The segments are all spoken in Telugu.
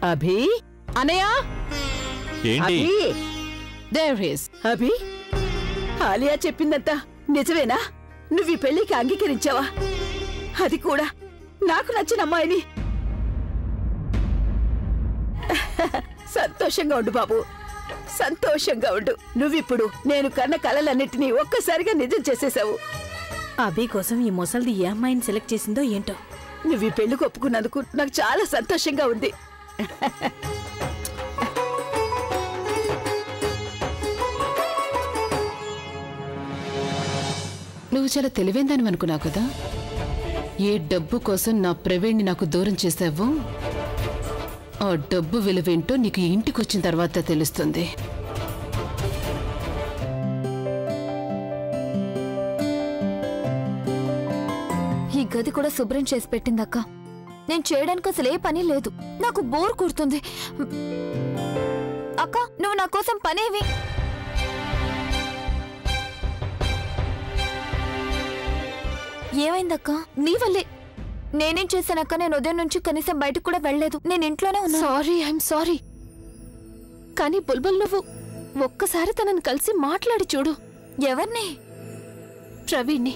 అభి అనయ్య ఏంటి అభి ఆలియా చెప్పిందంతా నిజమేనా? నువ్వు ఈ పెళ్లికి అంగీకరించావా? అది కూడా నాకు నచ్చిన అమ్మాయిని. సంతోషంగా ఉండు బాబు, సంతోషంగా ఉండు. నువ్విప్పుడు నేను కన్న కలలన్నిటినీ ఒక్కసారిగా నిజం చేసేశావు. అభి కోసం ఈ ముసల్ది ఏ అమ్మాయిని సెలెక్ట్ చేసిందో ఏంటో. నువ్వు ఈ పెళ్లికి ఒప్పుకున్నందుకు నాకు చాలా సంతోషంగా ఉంది. నువ్వు చాలా తెలివైందని అనుకున్నావు కదా. ఏ డబ్బు కోసం నా ప్రవీణ్ని నాకు దూరం చేసావో ఆ డబ్బు విలువేంటో నీకు ఇంటికొచ్చిన తర్వాత తెలుస్తుంది. ఈ గది కూడా శుభ్రం చేసి పెట్టిందక్క. నేను చేయడానికి అసలు ఏ పని లేదు. నాకు బోర్ కొడుతుంది. అక్క నువ్వు నా కోసం పనేవి. ఏమైందక్క? నీ వల్లే. నేనేం చేశానక్క? నేను ఉదయం నుంచి కనీసం బయటకు కూడా వెళ్ళలేదు. నేను ఇంట్లోనే ఉన్నా. I'm sorry. కానీ బుల్బుల్ నువ్వు ఒక్కసారి తనని కలిసి మాట్లాడి చూడు. ఎవరిని? ప్రవీణ్ని.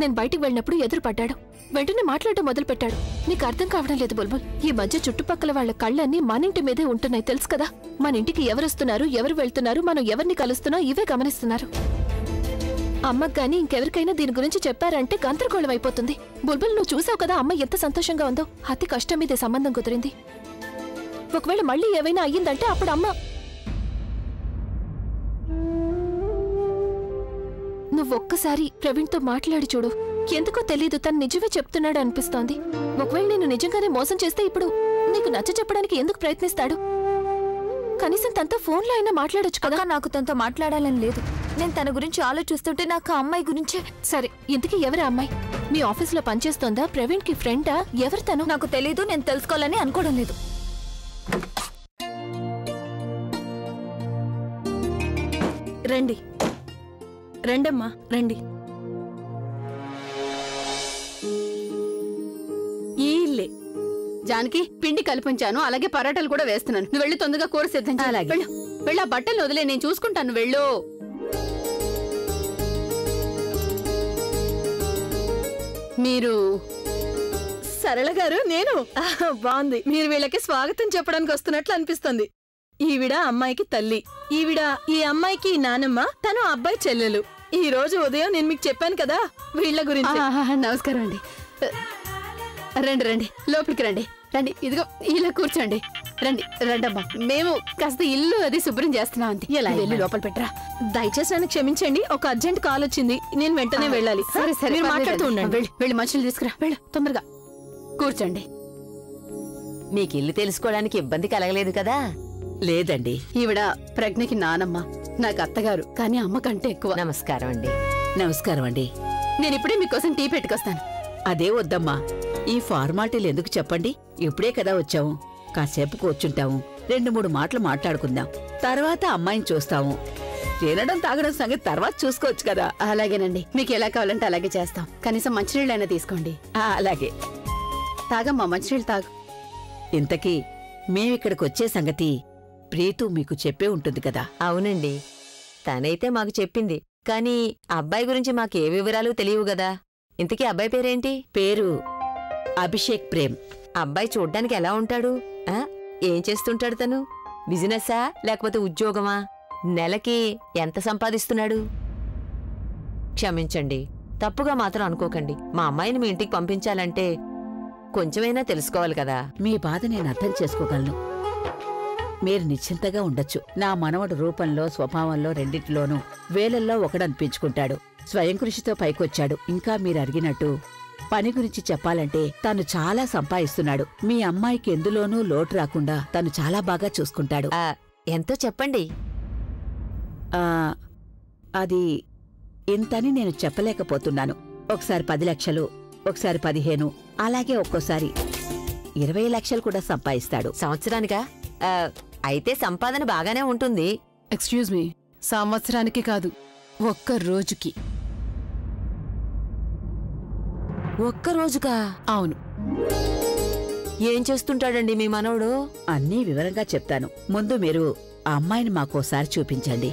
నేను బయటికి వెళ్ళినప్పుడు ఎదురుపడ్డాడు. వెంటనే మాట్లాడటం మొదలుపెట్టాడు. నీకు అర్థం కావడం లేదు బుల్బుల్. ఈ మధ్య చుట్టుపక్కల వాళ్ల కళ్ళన్నీ మన ఇంటి మీదే ఉంటున్నాయి, తెలుసు కదా. మన ఇంటికి ఎవరొస్తున్నారు, ఎవరు వెళ్తున్నారు, మనం ఎవరిని కలుస్తున్నా ఇవే గమనిస్తున్నారు. అమ్మకు గానీ ఇంకెవరికైనా దీని గురించి చెప్పారంటే గందరగోళం అయిపోతుంది. బుల్బుల్ నువ్వు చూసావు కదా అమ్మ ఎంత సంతోషంగా ఉందో. అతి కష్టం మీదే సంబంధం కుదిరింది. ఒకవేళ మళ్ళీ ఏవైనా అయ్యిందంటే అప్పుడు అమ్మ. నువ్వొక్కసారి ప్రవీణ్తో మాట్లాడి చూడు. ఎందుకో తెలీదు, తను నిజమే చెప్తున్నాడు అనిపిస్తోంది. ఒకవేళ నేను నిజంగానే మోసం చేస్తే ఇప్పుడు నీకు నచ్చ చెప్పడానికి ఎందుకు ప్రయత్నిస్తాడు? కనీసం తనతో ఫోన్లో అయినా మాట్లాడొచ్చు కదా. నాకు తనతో మాట్లాడాలని లేదు. నేను తన గురించి ఆలోచిస్తుంటే నాకు ఆ అమ్మాయి గురించే. సరే, ఇంతకీ ఎవరి అమ్మాయి? మీ ఆఫీస్లో పనిచేస్తోందా? ప్రవీణ్కి ఫ్రెండా? ఎవరు తను? నాకు తెలీదు. నేను తెలుసుకోవాలని అనుకోవడం లేదు. రండి రండమ్మా రండి. ఈ ఇల్లే. జానకి, పిండి కలిపించాను, అలాగే పరాటాలు కూడా వేస్తున్నాను. నువ్వు వెళ్ళి తొందరగా కూర సిద్ధం చేయాలి. వెళ్ళి ఆ బట్టలు వదిలే, నేను చూసుకుంటాను. వెళ్ళు. మీరు సరళ గారు? నేను బాగుంది. మీరు వీళ్ళకి స్వాగతం చెప్పడానికి వస్తున్నట్లు అనిపిస్తుంది. ఈవిడ అమ్మాయికి తల్లి, ఈవిడ ఈ అమ్మాయికి నానమ్మ, తను అబ్బాయి చెల్లెలు. ఈ రోజు ఉదయం నేను మీకు చెప్పాను కదా వీళ్ళ గురించి. నమస్కారం అండి. రండి రండి, లోపలికి రండి. రండి, ఇదిగో ఇలా కూర్చోండి. రండి రండమ్మా. మేము కాస్త ఇల్లు అది శుభ్రం చేస్తున్నాం అంతే. ఎలా వెళ్ళి లోపల పెట్టరా. దయచేసి నన్ను క్షమించండి, ఒక అర్జెంట్ కాల్ వచ్చింది, నేను వెంటనే వెళ్ళాలి. సరే సరే, మీరు మాట్లాడుతూ ఉండండి. వెళ్ళి మనుషులు తీసుకురా. వెళ్ళు తొందరగా. కూర్చోండి. మీకు ఇల్లు తెలుసుకోవడానికి ఇబ్బంది కలగలేదు కదా? లేదండి. ఈవిడ ప్రజ్ఞకి నానమ్మ, నాకు అత్తగారు, కానీ అమ్మ కంటే ఎక్కువ. నమస్కారం అండి. నమస్కారం అండి. నేను ఇప్పుడే మీకోసం టీ పెట్టుకొస్తాను. అదే వద్దమ్మా, ఈ ఫార్మాలిటీలు ఎందుకు చెప్పండి. ఇప్పుడే కదా వచ్చాము, కాసేపు కూర్చుంటాము, 2-3 మాటలు మాట్లాడుకుందాం. తర్వాత అమ్మాయిని చూస్తాము. తినడం తాగడం సంగతి తర్వాత చూసుకోవచ్చు కదా. అలాగేనండి, మీకు ఎలా కావాలంటే అలాగే చేస్తాం. కనీసం మంచినీళ్ళైనా తీసుకోండి. అలాగే. తాగమ్మా, మంచినీళ్ళు తాగు. ఇంతకీ మేమిక్కడికొచ్చే సంగతి ప్రీతు మీకు చెప్పే ఉంటుంది కదా. అవునండి, తనైతే మాకు చెప్పింది. కానీ అబ్బాయి గురించి మాకే వివరాలు తెలియవు గదా. ఇంతకీ అబ్బాయి పేరేంటి? పేరు అభిషేక్ ప్రేమ్. అబ్బాయి చూడ్డానికి ఎలా ఉంటాడు? ఏం చేస్తుంటాడు తను? బిజినెస్సా లేకపోతే ఉద్యోగమా? నెలకి ఎంత సంపాదిస్తున్నాడు? క్షమించండి, తప్పుగా మాత్రం అనుకోకండి. మా అమ్మాయిని మీ ఇంటికి పంపించాలంటే కొంచెమైనా తెలుసుకోవాలి కదా. మీ బాధ నేను అర్థం చేసుకోగలను. మీరు నిశ్చింతగా ఉండొచ్చు. నా మనవడు రూపంలో స్వభావంలో రెండింటిలోనూ వేలల్లో ఒకడనిపించుకుంటాడు. స్వయం కృషితో పైకొచ్చాడు. ఇంకా మీరు అడిగినట్టు పని గురించి చెప్పాలంటే తను చాలా సంపాదిస్తున్నాడు. మీ అమ్మాయికి ఎందులోనూ లోటు రాకుండా తను చాలా బాగా చూసుకుంటాడు. ఎంతో చెప్పండి. అది ఇంతని నేను చెప్పలేకపోతున్నాను. ఒకసారి 10 లక్షలు, ఒకసారి 15, అలాగే ఒక్కోసారి 20 లక్షలు కూడా సంపాదిస్తాడు. సంవత్సరానికా? అయితే సంపాదన బాగానే ఉంటుంది. ఎక్స్క్యూజ్ మీ, సంవత్సరానికి కాదు, ఒక్క రోజుకి. ఒక్క రోజుకా? అవును. ఏం చేస్తుంటాడండి మీ మనవడు? అన్నీ వివరంగా చెప్తాను. ముందు మీరు ఆ అమ్మాయిని మాకోసారి చూపించండి.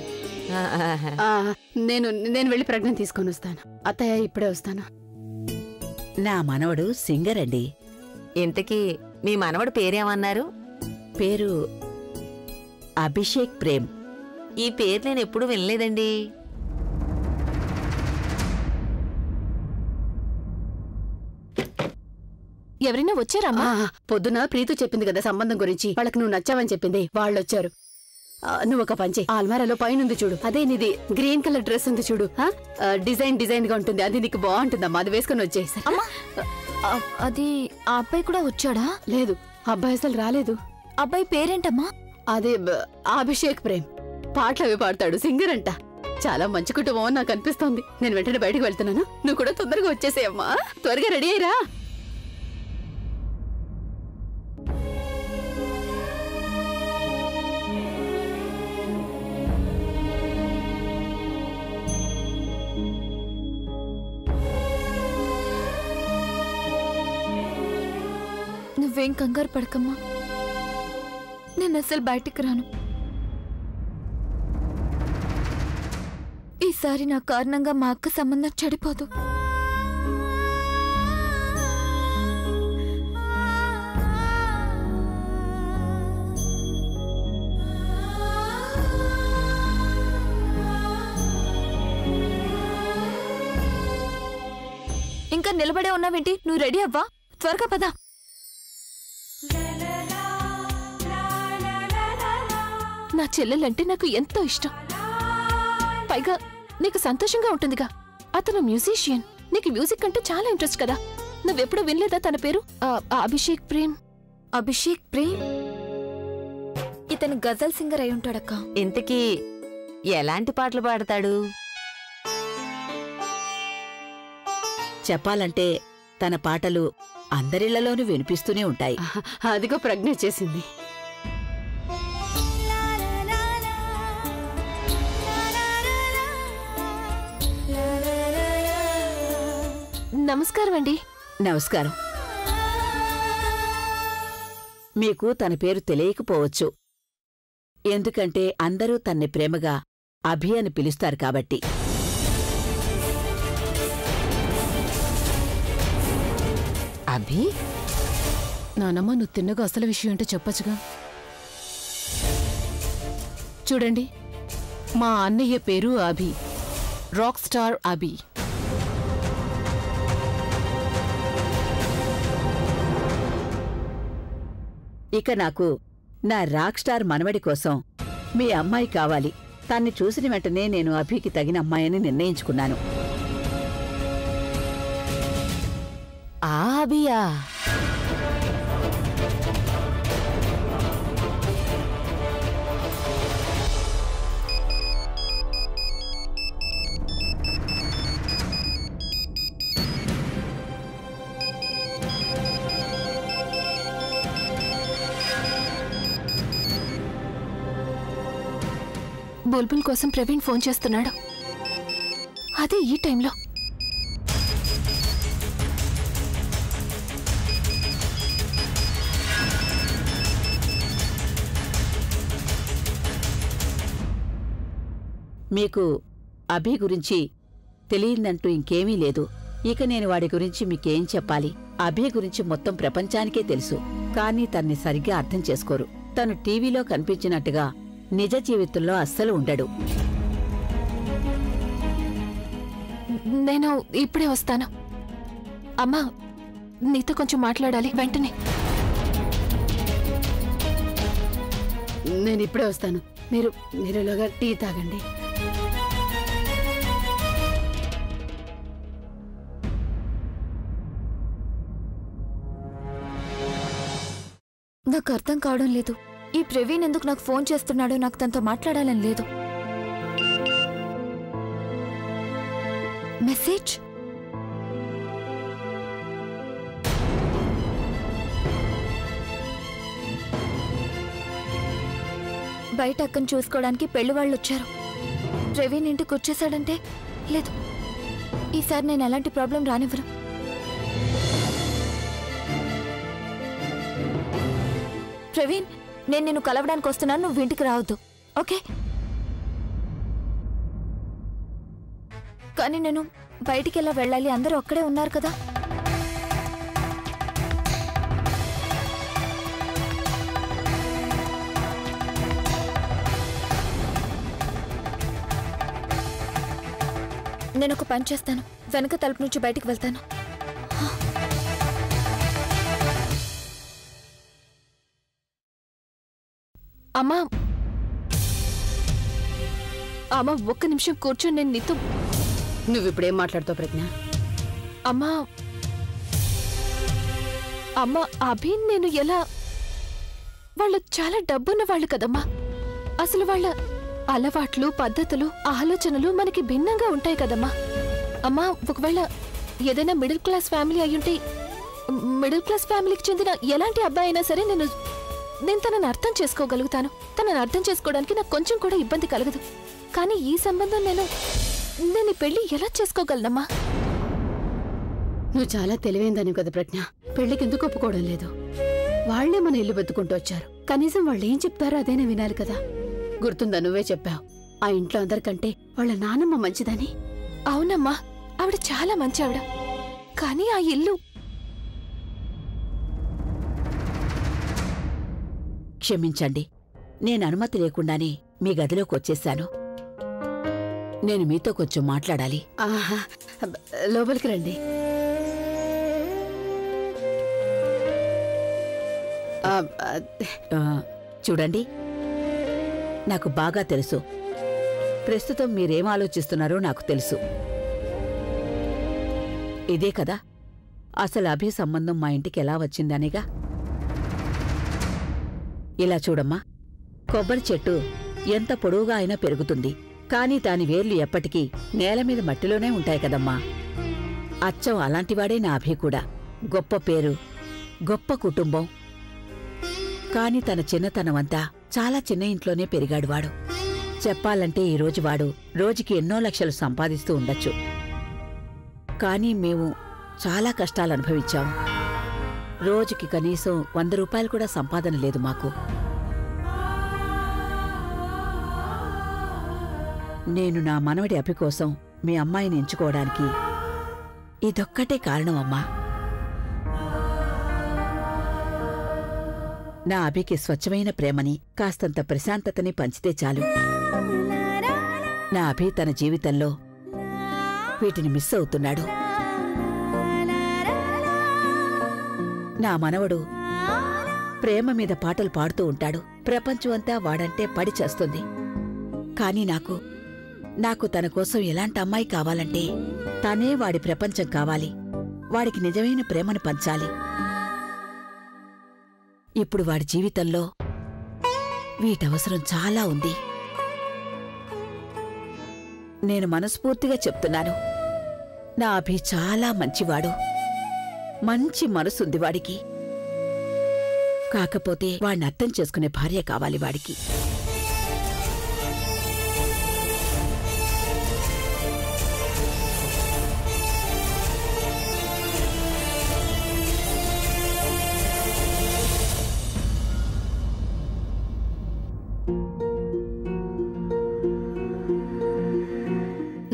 నేను వెళ్ళి ప్రజ్ఞ తీసుకొని వస్తాను. అత్తయ్య ఇప్పుడే వస్తాను. నా మనవడు సింగర్ అండి. ఇంతకీ మీ మనవడు పేరేమన్నారు? పేరు అభిషేక్ ప్రేమ్. ఈ పేరు నేను ఎప్పుడూ వినలేదండి. ఎవరైనా వచ్చారమ్మా? పొద్దున ప్రీతు చెప్పింది కదా సంబంధం గురించి. వాళ్ళకి నువ్వు నచ్చావని చెప్పింది. వాళ్ళొచ్చారు. నువ్వు ఒక పంచే ఆల్మారాలో పైన ఉంది చూడు, అదే నీది గ్రీన్ కలర్ డ్రెస్ ఉంది చూడు. డిజైన్ గా ఉంటుంది, అది నీకు బాగుంటుందమ్మా. అది వేసుకుని వచ్చేయి. అది ఆ అబ్బాయి కూడా వచ్చాడా? లేదు, అబ్బాయి అసలు రాలేదు. అబ్బాయి పేరేంటమ్మా? అదే అభిషేక్ ప్రేమ్. పాటలు అవి పాడతాడు, సింగర్ అంట. చాలా మంచి కుటుంబం అని నాకు అనిపిస్తోంది. నేను వెంటనే బయటకు వెళ్తున్నాను, నువ్వు కూడా తొందరగా వచ్చేసేయమ్మా. త్వరగా రెడీ అయ్యిరా. నువ్వేం కంగారు పడకమ్మా, నేను అసలు బయటికి రాను. ఈసారి నా కారణంగా మా అక్క సంబంధం చెడిపోదు. ఇంకా నిలబడే ఉన్నావేంటి? నువ్వు రెడీ అవ్వా, త్వరగా పదా. నా చెల్లెలంటే నాకు ఎంతో ఇష్టం. పైగా నీకు సంతోషంగా ఉంటుందిగా. అతను మ్యూజిషియన్, నీకు మ్యూజిక్ అంటే చాలా ఇంట్రెస్ట్ కదా. నువ్వెప్పుడు వినలేదా తన పేరు? అభిషేక్ ప్రేమ్. అభిషేక్ ప్రేమ్? ఇతను గజల్ సింగర్ అయి ఉంటాడక్క. ఇంతకీ ఎలాంటి పాటలు పాడతాడు? చెప్పాలంటే తన పాటలు అందరిళ్లలోనూ వినిపిస్తూనే ఉంటాయి. అదిగో ప్రజ్ఞ చేసింది. నమస్కారం అండి. నమస్కారం. మీకు తన పేరు తెలియకపోవచ్చు, ఎందుకంటే అందరూ తన్ని ప్రేమగా అభి అని పిలుస్తారు కాబట్టి. అభి? నానమ్మ, నువ్వు తిన్నగా అసలు విషయం అంటే చెప్పచ్చుగా. చూడండి, మా అన్నయ్య పేరు అభి, రాక్ స్టార్ అభి. ఇక నాకు నా రాక్ స్టార్ మనవడి కోసం మీ అమ్మాయి కావాలి. తన్ని చూసిన వెంటనే నేను అభికి తగిన అమ్మాయిని నిర్ణయించుకున్నాను. ఆ అభియా? బుల్బుల్ కోసం ప్రవీణ్ ఫోన్ చేస్తున్నాడు. అదే ఈ టైంలో. మీకు అభి గురించి తెలియదంటూ ఇంకేమీ లేదు. ఇక నేను వాడి గురించి మీకేం చెప్పాలి? అభి గురించి మొత్తం ప్రపంచానికే తెలుసు, కానీ తన్ని సరిగ్గా అర్థం చేసుకోరు. తను టీవీలో కనిపించినట్టుగా నిజ జీవితంలో అస్సలు ఉండడు. నేను ఇప్పుడే వస్తాను. అమ్మా, నీతో కొంచెం మాట్లాడాలి వెంటనే. నేను ఇప్పుడే వస్తాను. మీరులోగా టీ తాగండి. నాకు అర్థం కావడం లేదు. ఈ ప్రవీణ్ ఎందుకు నాకు ఫోన్ చేస్తున్నాడో? నాకు తనతో మాట్లాడాలని లేదు. మెసేజ్? బయట అక్కను చూసుకోవడానికి పెళ్లి వాళ్ళు వచ్చారు. ప్రవీణ్ ఇంటికి వచ్చేసాడంటే లేదు, ఈసారి నేను ఎలాంటి ప్రాబ్లం రానివ్వరు. ప్రవీణ్, నేను నిన్ను కలవడానికి వస్తున్నాను, నువ్వు ఇంటికి రావద్దు, ఓకే? కానీ నేను బయటికి ఎలా వెళ్ళాలి? అందరూ అక్కడే ఉన్నారు కదా. నేను ఒక పని చేస్తాను, వెనక తలుపు నుంచి బయటికి వెళ్తాను. అమ్మా అమ్మా, ఒక్క నిమిషం కూర్చొని నేను నీతో. నువ్విప్పుడేం మాట్లాడుతావు ప్రజ్ఞ? అమ్మా అమ్మా, అభి నేను ఎలా? వాళ్ళు చాలా డబ్బున్న వాళ్ళు కదమ్మా. అసలు వాళ్ళ అలవాట్లు, పద్ధతులు, ఆలోచనలు మనకి భిన్నంగా ఉంటాయి కదమ్మా. అమ్మా, ఒకవేళ ఏదైనా మిడిల్ క్లాస్ ఫ్యామిలీ అయ్యుంటే, మిడిల్ క్లాస్ ఫ్యామిలీకి చెందిన ఎలాంటి అబ్బాయి అయినా సరే నేను తనని అర్థం చేసుకోగలుగుతాను. తనని అర్థం చేసుకోవడానికి నాకు కొంచెం కూడా ఇబ్బంది కలగదు. కానీ ఈ సంబంధం నేను ఈ పెళ్లి ఎలా చేసుకోగలనమ్మా? నువ్వు చాలా తెలివైందని కదా ప్రజ్ఞ. పెళ్లికి ఎందుకు ఒప్పుకోవడం లేదు? వాళ్లే మన ఇల్లు బతుకుంటూ వచ్చారు. కనీసం వాళ్ళు ఏం చెప్తారో అదేనే వినాలి కదా. గుర్తుందా, నువ్వే చెప్పావు ఆ ఇంట్లో అందరికంటే వాళ్ళ నానమ్మ మంచిదని. అవునమ్మా, ఆవిడ చాలా మంచి ఆవిడ. కానీ ఆ ఇల్లు. క్షమించండి, నేను అనుమతి లేకుండానే మీ గదిలోకి వచ్చేశాను. నేను మీతో కొంచెం మాట్లాడాలి. ఆహా, లోపలికి రండి. చూడండి, నాకు బాగా తెలుసు ప్రస్తుతం మీరేం ఆలోచిస్తున్నారో నాకు తెలుసు. ఇదే కదా అసలు అభి సంబంధం మా ఇంటికి ఎలా వచ్చిందనేగా. ఇలా చూడమ్మా, కొబ్బరి చెట్టు ఎంత పొడవుగా అయినా పెరుగుతుంది, కానీ దాని వేర్లు ఎప్పటికీ నేల మీద మట్టిలోనే ఉంటాయి కదమ్మా. అచ్చం అలాంటివాడే నా అభి కూడా. గొప్ప పేరు, గొప్ప కుటుంబం. కాని తన చిన్నతనమంతా చాలా చిన్న ఇంట్లోనే పెరిగాడు వాడు. చెప్పాలంటే ఈరోజు వాడు రోజుకి ఎన్నో లక్షలు సంపాదిస్తూ ఉండొచ్చు. కానీ మేము చాలా కష్టాలు అనుభవించాం. రోజుకి కనీసం 100 రూపాయలు కూడా సంపాదన లేదు మాకు. నేను నా మనవడి అభి కోసం మీ అమ్మాయిని ఎంచుకోవడానికి ఇదొక్కటే కారణం అమ్మా. నా అభికి స్వచ్ఛమైన ప్రేమని, కాస్తంత ప్రశాంతతని పంచితే చాలు. నా అభి తన జీవితంలో వీటిని మిస్ అవుతున్నాడు. నా మనవడు ప్రేమ మీద పాటలు పాడుతూ ఉంటాడు. ప్రపంచమంతా వాడంటే పడి చేస్తుంది. కాని నాకు తన కోసం ఎలాంటి అమ్మాయి కావాలంటే తనే వాడి ప్రపంచం కావాలి. వాడికి నిజమైన ప్రేమను పంచాలి. ఇప్పుడు వాడి జీవితంలో వీటవసరం చాలా ఉంది. నేను మనస్ఫూర్తిగా చెప్తున్నాను, నా అభి చాలా మంచివాడు. మంచి మనసుంది వాడికి. కాకపోతే వాడిని అర్థం చేసుకునే భార్య కావాలి వాడికి.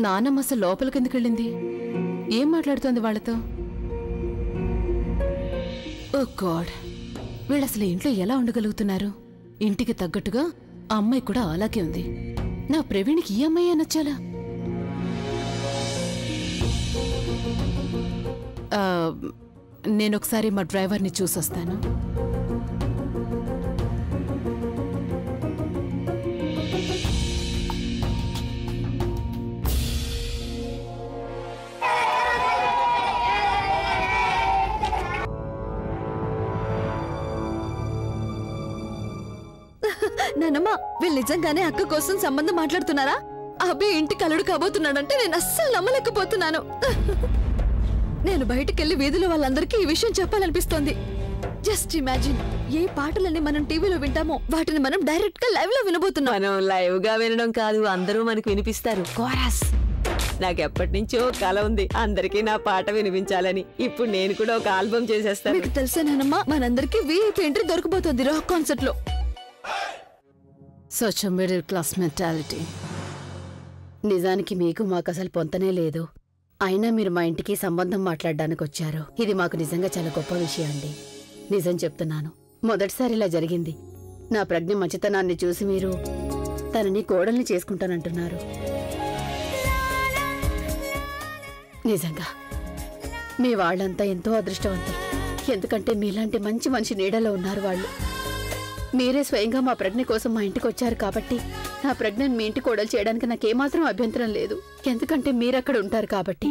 నానమ్మ అసలు లోపలికెందుకెళ్ళింది? ఏం మాట్లాడుతోంది వాళ్ళతో? ఓ గాడ్, వీళ్ళసలు ఇంట్లో ఎలా ఉండగలుగుతున్నారు? ఇంటికి తగ్గట్టుగా ఆ అమ్మాయి కూడా అలాగే ఉంది. నా ప్రవీణ్కి ఈ అమ్మాయి నచ్చాలా? నేనొకసారి మా డ్రైవర్ని చూసొస్తాను. నానమ్మ, వీళ్ళు నిజంగానే అక్క కోసం సంబంధం మాట్లాడుతున్నారా? అభి ఇంటికి అల్లుడు కాబోతున్నాడంటే నేను అస్సలు నమ్మలేకపోతున్నాను. నేను బయటకెళ్లి వీధిలో వాళ్ళందరికీ ఈ విషయం చెప్పాలనిపిస్తోంది. జస్ట్ ఇమాజిన్, ఏ పాటలన్నీ మనం టీవీలో వింటామో వాటిని మనం డైరెక్ట్ గా లైవ్ లో వినబోతున్నాం. మనం లైవ్ గా వినడం కాదు, అందరూ మనకు వినిపిస్తారు. కోరస్. నాకెప్పటి నుంచో కల ఉంది అందరికీ నా పాట వినిపించాలని. ఇప్పుడు నేను కూడా ఒక ఆల్బమ్ చేసేస్తాను. మీకు తెలుసానమ్మా, మనందరికీ వీఐపీ ఎంట్రీ దొరికిపోతుంది రాక్ కాన్సర్ట్ లో. Such middle class mentality. నిజానికి మీకు మాకు అసలు పొంతనే లేదు. అయినా మీరు మా ఇంటికి సంబంధం మాట్లాడడానికి వచ్చారు. ఇది మాకు నిజంగా చాలా గొప్ప విషయం అండి. నిజం చెప్తున్నాను, మొదటిసారి ఇలా జరిగింది. నా ప్రజ్ఞ మంచితనాన్ని చూసి మీరు తనని కోడల్ని చేసుకుంటానంటున్నారు. నిజంగా మీ వాళ్ళంతా ఎంతో అదృష్టవంతులు. ఎందుకంటే మీలాంటి మంచి మనిషి నీడలో ఉన్నారు వాళ్ళు. మీరే స్వయంగా మా ప్రజ్ఞ కోసం మా ఇంటికి వచ్చారు కాబట్టి నా ప్రజ్ఞను మీ ఇంటి కోడలు చేయడానికి నాకేమాత్రం అభ్యంతరం లేదు. ఎందుకంటే మీరక్కడ ఉంటారు కాబట్టి.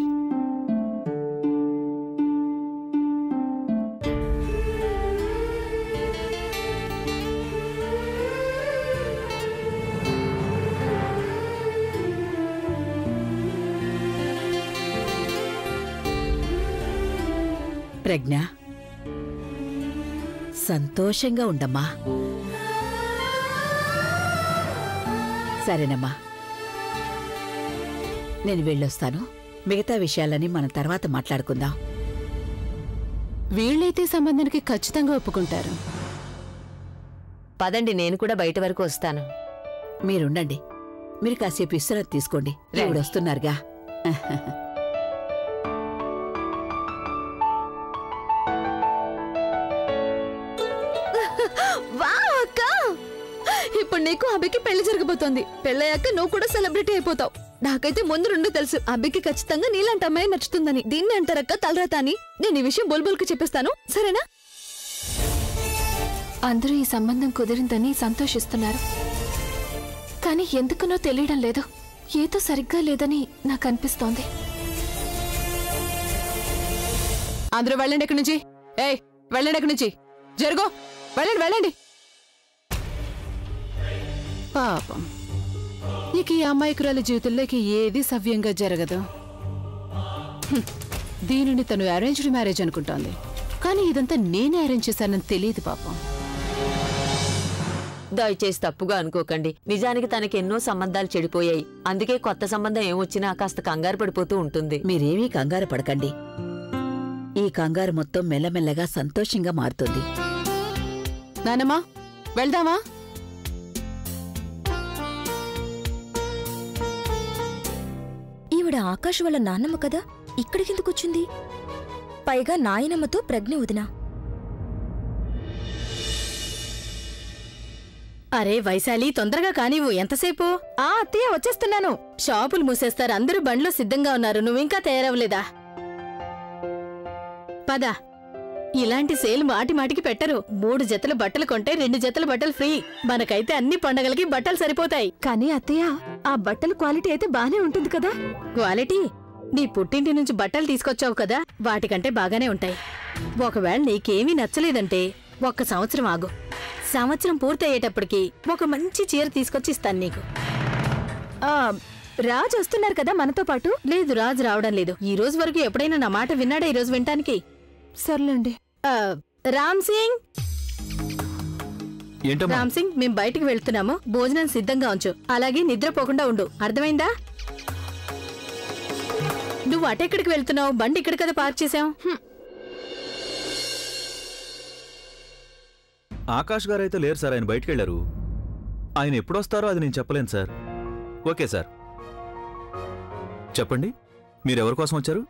ప్రజ్ఞ, సంతోషంగా ఉండమ్మా. సరేనమ్మా, నేను వెళ్ళొస్తాను. మిగతా విషయాలని మనం తర్వాత మాట్లాడుకుందాం. వీళ్ళైతే సంబంధానికి ఖచ్చితంగా ఒప్పుకుంటారు. పదండి, నేను కూడా బయట వరకు వస్తాను. మీరుండండి, మీరు కాసేపు విశ్రాంతి తీసుకోండి. ఇప్పుడు వస్తున్నారుగా. అక్క, ఇప్పుడు నీకు అబ్బికి పెళ్లి జరగబోతోంది. పెళ్ళయ్యాక నువ్వు కూడా సెలబ్రిటీ అయిపోతావు. నాకైతే ముందు రెండు తెలుసు, అబ్బికి ఖచ్చితంగా నీలాంటి అమ్మాయి నచ్చుతుందని. దీన్ని అంటారక్క తలరాత అని. నేను ఈ విషయం బుల్బుల్కి చెప్పేస్తాను, సరేనా? అందరూ ఈ సంబంధం కుదిరిందని సంతోషిస్తున్నారు, కానీ ఎందుకనో తెలియడం లేదు. ఏదో సరిగ్గా లేదని నాకు అనిపిస్తోంది. అందరూ వెళ్ళండి ఇక్కడి నుంచి. ఏయ్, వెళ్ళండి ఇక్కడి నుంచి. జరుగో, వెళ్ళండి వెళ్ళండి. పాపం, ఇక ఈ అమాయకురాలి జీవితంలోకి ఏది సవ్యంగా జరగదు. దీనిని తను అరేంజ్డ్ మ్యారేజ్ అనుకుంటోంది, కానీ ఇదంతా నేనే అరేంజ్ చేశానని తెలియదు పాపం. దయచేసి తప్పుగా అనుకోకండి. నిజానికి తనకి ఎన్నో సంబంధాలు చెడిపోయాయి. అందుకే కొత్త సంబంధం ఏమొచ్చినా కాస్త కంగారు పడిపోతూ ఉంటుంది. మీరేమీ కంగారు పడకండి. ఈ కంగారు మొత్తం మెల్లమెల్లగా సంతోషంగా మారుతుంది. నానమ్మా, వెళ్దామా? ఈవిడ ఆకాష్ వాళ్ళ నాన్నమ్మ కదా, ఇక్కడికెందుకు వచ్చింది? పైగా నాయనమ్మతో ప్రజ్ఞ వదిన. అరే వైశాలి, తొందరగా కానివ్వు. ఎంతసేపు? అత్తయ్య వచ్చేస్తున్నాను. షాపులు మూసేస్తారు, అందరూ బండ్లో సిద్ధంగా ఉన్నారు. నువ్వింకా తయారవలేదా? పద. ఇలాంటి సేల్ మాటి మాటికి పెట్టరు. 3 జతల బట్టలు కొంటే 2 జతల బట్టలు ఫ్రీ. మనకైతే అన్ని పండగలకి బట్టలు సరిపోతాయి. కానీ అత్తయ్య, ఆ బట్టల క్వాలిటీ అయితే బానే ఉంటుంది కదా? క్వాలిటీ? నీ పుట్టింటి నుంచి బట్టలు తీసుకొచ్చావు కదా, వాటికంటే బాగానే ఉంటాయి. ఒకవేళ నీకేమీ నచ్చలేదంటే 1 సంవత్సరం ఆగు. సంవత్సరం పూర్తయ్యేటప్పటికి ఒక మంచి చీర తీసుకొచ్చి ఇస్తాను నీకు. రాజు వస్తున్నారు కదా మనతో పాటు? లేదు, రాజు రావడం లేదు. ఈ రోజు వరకు ఎప్పుడైనా నా మాట విన్నాడా ఈ రోజు వినటానికి? సర్లేండి. రామ్ సింగ్, ఏంటమ్మా? రామ్ సింగ్, మేం బయటికి వెళ్తున్నాము. భోజనం సిద్ధంగా ఉంచు. అలాగే నిద్రపోకుండా ఉండు, అర్థమైందా? నువ్వు అటెక్కడికి వెళ్తున్నావు? బండి ఇక్కడ కదా పార్క్ చేసాం. ఆకాష్ గారు అయితే లేరు సార్, ఆయన బయటికి వెళ్ళారు. ఆయన ఎప్పుడొస్తారో అది నేను చెప్పలేను సార్. ఓకే సార్, చెప్పండి, మీరెవరి కోసం వచ్చారు?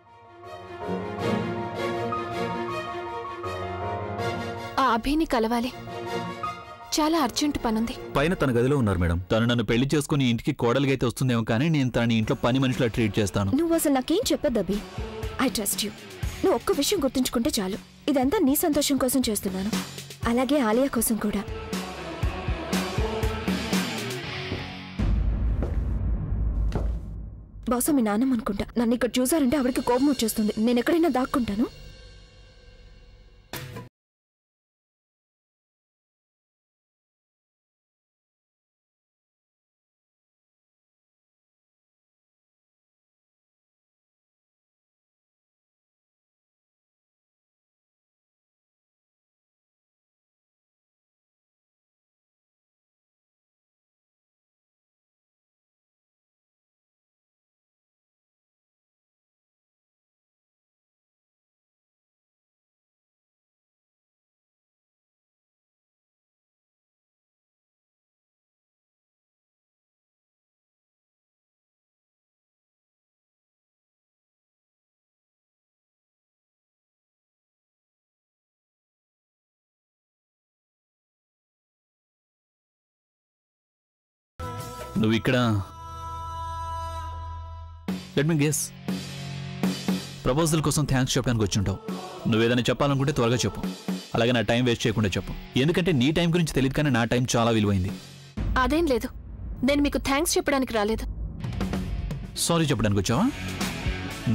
ఆ అభిని కలవాలి, చాలా అర్జెంట్ పనుంది. పైన తన గదిలో ఉన్నారు మేడం. తను నన్ను పెళ్లి చేసుకుని ఇంటికి కోడలిగా అయితే వస్తుందేమో, కానీ నేను తనని ఇంట్లో పని మనిషిలా ట్రీట్ చేస్తాను. నువ్వు అసలు నాకేం చెప్పొద్దు అభి. I trust you. నువ్వు ఒక్క విషయం గుర్తుంచుకుంటే చాలు, ఇదంతా నీ సంతోషం కోసం చేస్తున్నాను, అలాగే ఆలియా కోసం కూడా. బహుశా మీ నాన్నమ్మ అనుకుంటా. నన్ను ఇక్కడ చూసారంటే ఆవిడకి కోపం వచ్చేస్తుంది. నేను ఎక్కడైనా దాక్కుంటాను. నువ్వు ఇక్కడ లెట్ మీ గెస్ ప్రపోజల్ కోసం థ్యాంక్స్ చెప్పడానికి వచ్చి ఉంటావు. నువ్వేదైనా చెప్పాలనుకుంటే త్వరగా చెప్పు. అలాగే నా టైం వేస్ట్ చేయకుండా చెప్పు. ఎందుకంటే నీ టైం గురించి తెలియదు కానీ నా టైం చాలా విలువైంది. అదేం లేదు, నేను మీకు థ్యాంక్స్ చెప్పడానికి రాలేదు. సారీ చెప్పడానికి వచ్చావా?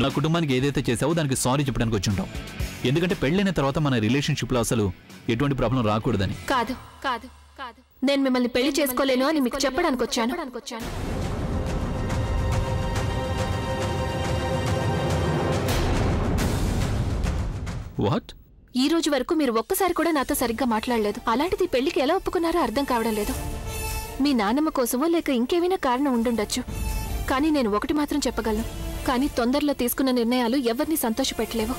నా కుటుంబానికి ఏదైతే చేసావో దానికి సారీ చెప్పడానికి వచ్చి ఉంటావు. ఎందుకంటే పెళ్ళైన తర్వాత మన రిలేషన్షిప్లో అసలు ఎటువంటి ప్రాబ్లం రాకూడదని. కాదు కాదు కాదు, నేను మిమ్మల్ని పెళ్లి చేసుకోలేను అని మీకు చెప్పడానికి వచ్చాను. వాట్? ఈ రోజు వరకు మీరు ఒక్కసారి కూడా నాతో సరిగ్గా మాట్లాడలేదు. అలాంటిది పెళ్లికి ఎలా ఒప్పుకున్నారో అర్థం కావడం లేదు. మీ నాన్నమ్మ కోసమో లేక ఇంకేమైనా కారణం ఉండుండొచ్చు. కానీ నేను ఒకటి మాత్రం చెప్పగలను, కానీ తొందరలో తీసుకున్న నిర్ణయాలు ఎవరిని సంతోషపెట్టలేవు.